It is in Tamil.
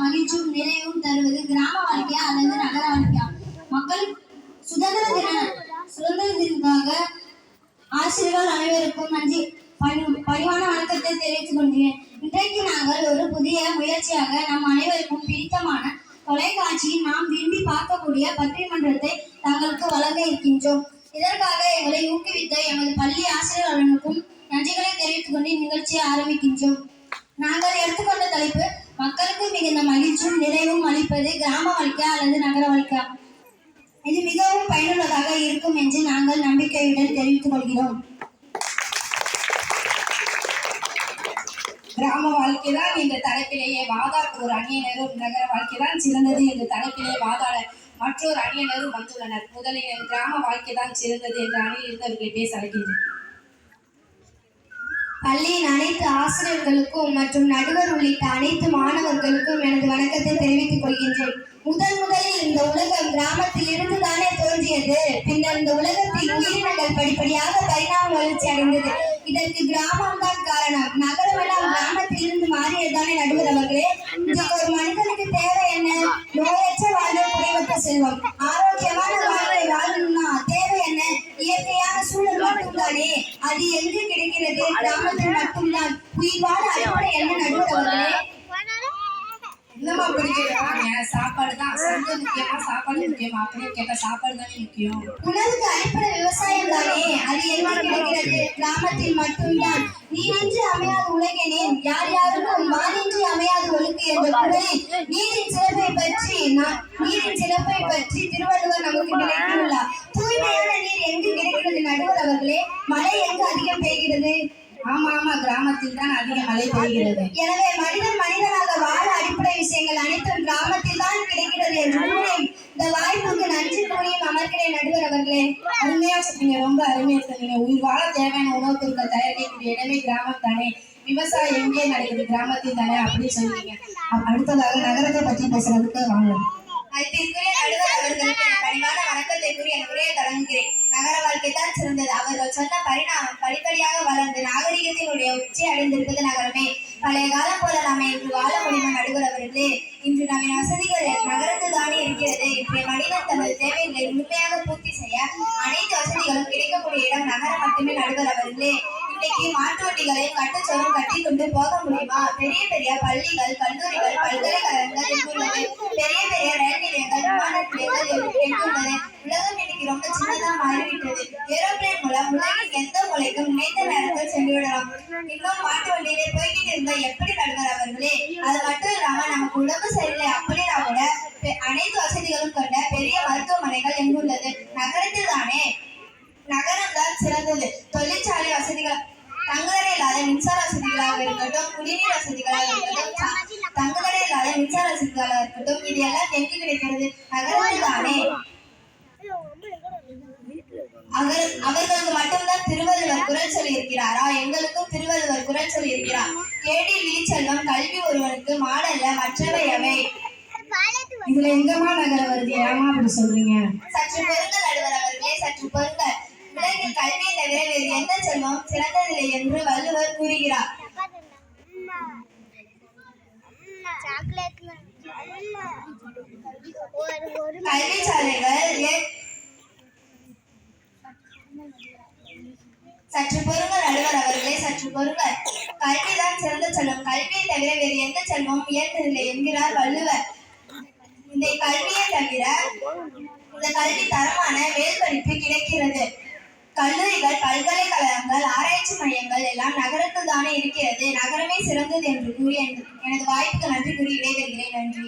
மகிழ்ச்சியும் நிறைவும் தருவது கிராம வாழ்க்கையா அல்லது நகர வாழ்க்கையா? மக்கள் சுதந்திர தினத்துக்காக ஆசிரியர்கள் அனைவருக்கும் நன்றி பணிவான வணக்கத்தை தெரிவித்துக் கொள்கிறேன். இன்றைக்கு நாங்கள் ஒரு புதிய முயற்சியாக நம் அனைவருக்கும் பிடித்தமான தொலைக்காட்சியில் நாம் விரும்பி பார்க்கக்கூடிய பட்டிமன்றத்தை தங்களுக்கு வழங்க இருக்கின்றோம். இதற்காக எங்களை ஊக்குவித்த எமது பள்ளி ஆசிரியர்களுக்கும் நன்றிகளை தெரிவித்துக் கொண்டு நிகழ்ச்சியை ஆரம்பிக்கின்றோம். நாங்கள் எடுத்துக்கொண்ட தலைப்பு மக்களுக்கு மிகுந்த மகிழ்ச்சியும் நிறைவும் அளிப்பது கிராம வாழ்க்கையா அல்லது நகர வாழ்க்கையா? இது மிகவும் பயனுள்ளதாக இருக்கும் என்று நாங்கள் நம்பிக்கையுடன் தெரிவித்துக் கொள்கிறோம். கிராம வாழ்க்கைதான் என்ற தலைப்பிலேயே வாதாட ஒரு அணியினரும் நகர வாழ்க்கைதான் சிறந்தது என்ற தலைப்பிலேயே வாதாட மற்றொரு அணியினரும் வந்துள்ளனர். முதலில் கிராம வாழ்க்கைதான் சிறந்தது என்ற அணியில் இருந்தவர்களை பேச அழைக்கிறேன். பள்ளியின் அனைத்து ஆசிரியர்களுக்கும் மற்றும் நடுவர் உள்ளிட்ட அனைத்து மாணவர்களுக்கும் எனது வணக்கத்தை தெரிவித்துக் கொள்கின்றேன். முதலில் இந்த உலகம் கிராமத்தில் இருந்து தானே தோன்றியது. பின்னர் இந்த உலகத்தில் உயிரினங்கள் படிப்படியாக பரிணாம வளர்ச்சி அடைந்தது. இதற்கு கிராமம் தான் காரணம். நகரமெல்லாம் கிராமத்தில் இருந்து மாறியதானே நடுவர் அவர்களே. இதற்கு ஒரு மனிதனுக்கு தேவை என்ன? நோயற்ற வாழ்வு, குறைவற்ற செல்வம். ஆரோக்கியமான வாழ்வை வாழணும்னா தேவை என்ன? இயற்கையான சூழல் மட்டும்தானே. அது எங்கு கிடைக்கிறது? கிராமத்தில் மட்டும்தான். உயிர் வாழ அடிப்படை என்ன நடுவர் அவர்களே? என்னமா பிடிக்கிறாங்க? சாப்பாடு தான். சங்கம் முக்கியமா சாப்பாடு முக்கியமா அப்படின்னு கேட்டா சாப்பாடு தானே முக்கியம். உணவுக்கு அடிப்படை விவசாயம் தானே. அது எங்க கிடைக்கிறது? கிராமத்தில் மட்டும்தான். நீரின்றி அமையாத உலகினேன் யார் யாருக்கும் மானின்றி அமையாத ஒழுக்கு என்ற குரலில் நீரின் சிறப்பை பற்றி திருவள்ளுவர் நமக்கு விளக்கியுள்ளார். தூய்மையான நீர் எங்கு கிடைக்கிறது நடுவர் அவர்களே? மழை எங்கு அதிகம் பெய்கிறது? ஆமா, கிராமத்தில் தான் அதிக மழை பெய்கிறது. எனவே மனிதனாக வாழ அடிப்படை விஷயங்கள் அனைத்தும் கிராமத்தில் தான் கிடைக்கிறது என்று கூறி இந்த வாய்ப்புக்கு நன்றி கூறியும் அமர்கிறேன் நடுவர் அவர்களே. அருமையா சொன்னீங்க, ரொம்ப அருமையா சொன்னீங்க. உயிர் வாழ தேவையான உணவுப் பொருட்கள் தயாரிக்கக்கூடிய இடமே கிராமம் தானே. விவசாயம் எங்கே நடக்குது? கிராமத்தில் தானே அப்படின்னு சொன்னீங்க. அடுத்ததாக நகரத்தை பற்றி பேசுறதுக்கு வாங்க. அதற்குரிய நடுவர் அவர்களுக்கு பணிவான வணக்கத்தை கூறி என் உரையை தொடங்குகிறேன். நகர வாழ்க்கை தான் சிறந்தது. அவர்கள் சொன்ன பரிணாமம் படிப்படியாக வளர்ந்து நாகரிகத்தினுடைய உச்சி அடைந்திருப்பது நகரமே. பழைய காலம் போல நாம இன்று வாழ முடியுமா நடுவர் அவர்களே? இன்று நவீன வசதிகள் நகரத்தில் தானே இருக்கிறது. இன்றைய மனிதன் தனது தேவைகளை முழுமையாக பூர்த்தி செய்ய அனைத்து வசதிகளும் கிடைக்கக்கூடிய இடம் நகரம் மட்டுமே நடுவர் அவர்களே. இன்னைக்கு மாட்டு வண்டிகளையும் கட்டுச்சோறும் கட்டி கொண்டு போக முடியுமா? பெரிய பெரிய பள்ளிகள், கல்லூரிகள், பல்கலைக்கழகங்கள் எங்குள்ளது. பெரிய பெரிய ரயில் நிலையங்கள், விமான நிலையங்கள் எங்குள்ளது. உலகம் இன்னைக்கு ரொம்ப சின்னதா மாறிவிட்டது. ஏரோப்ளேன் மூலம் உலகின் எந்த மூலைக்கும் நினைத்த நேரத்தில் சென்று விடலாம். இன்னும் மாட்டு வண்டியிலே போய்கிட்டு இருந்தா எப்படி நடுவர் அவர்களே? அது மட்டும் இல்லாம நமக்கு உடம்பு சரியில்லை அப்படின்னா கூட அனைத்து வசதிகளும் கொண்ட பெரிய மருத்துவமனைகள் எங்குள்ளது? நகரத்தில் தானே. நகரம் தான் சிறந்தது. தொழிற்சாலை வசதிகள், தங்குதடை இல்லாத மின்சார வசதிகளாக இருக்கட்டும், குடிநீர் வசதிகளாக இருக்கட்டும், தங்குதடை இல்லாத மின்சார வசதிகளாக இருக்கட்டும், இது எல்லாம் எங்கு கிடைக்கிறது? நகரத்தில் தானே. அவர்களுக்கு மட்டும்தான் திருவள்ளுவர் குரல் சொல்லி இருக்கிறாரா? எங்களுக்கும் திருவள்ளுவர் குரல் சொல்லி இருக்கிறார். கேடி விழிச்செல்வம் கல்வி ஒருவனுக்கு மாடல்ல மற்றவை அவை. இதுல எங்கம்மா நகரம் வருது? ஏமா அப்படி சொல்றீங்க? சற்று பொருங்கள் நடுவர் அவர்களே, சற்று பொருங்கள். உலகில் கல்வியை தவிர வேறு எந்த செல்வம் சிறந்ததில்லை என்று வள்ளுவர் கூறுகிறார். கல்விச்சாலைகள் சற்று பொருங்கள் நடுவர் அவர்களே, சற்று பொருங்கள். கல்விதான் சிறந்த செல்வம். கல்வியை தவிர வேறு எந்த செல்வமும் உயர்ந்ததில்லை என்கிறார் வள்ளுவர். இந்த கல்வியை தவிர இந்த கல்வி தரமான மேல் படிப்பு கிடைக்கிறது. கல்லூரிகள், பல்கலைக்கழகங்கள், ஆராய்ச்சி மையங்கள் எல்லாம் நகரத்தில் தானே இருக்கிறது. நகரமே சிறந்தது என்று கூறி எனது வாய்ப்புக்கு நன்றி கூறி விடைபெறுகிறேன். நன்றி.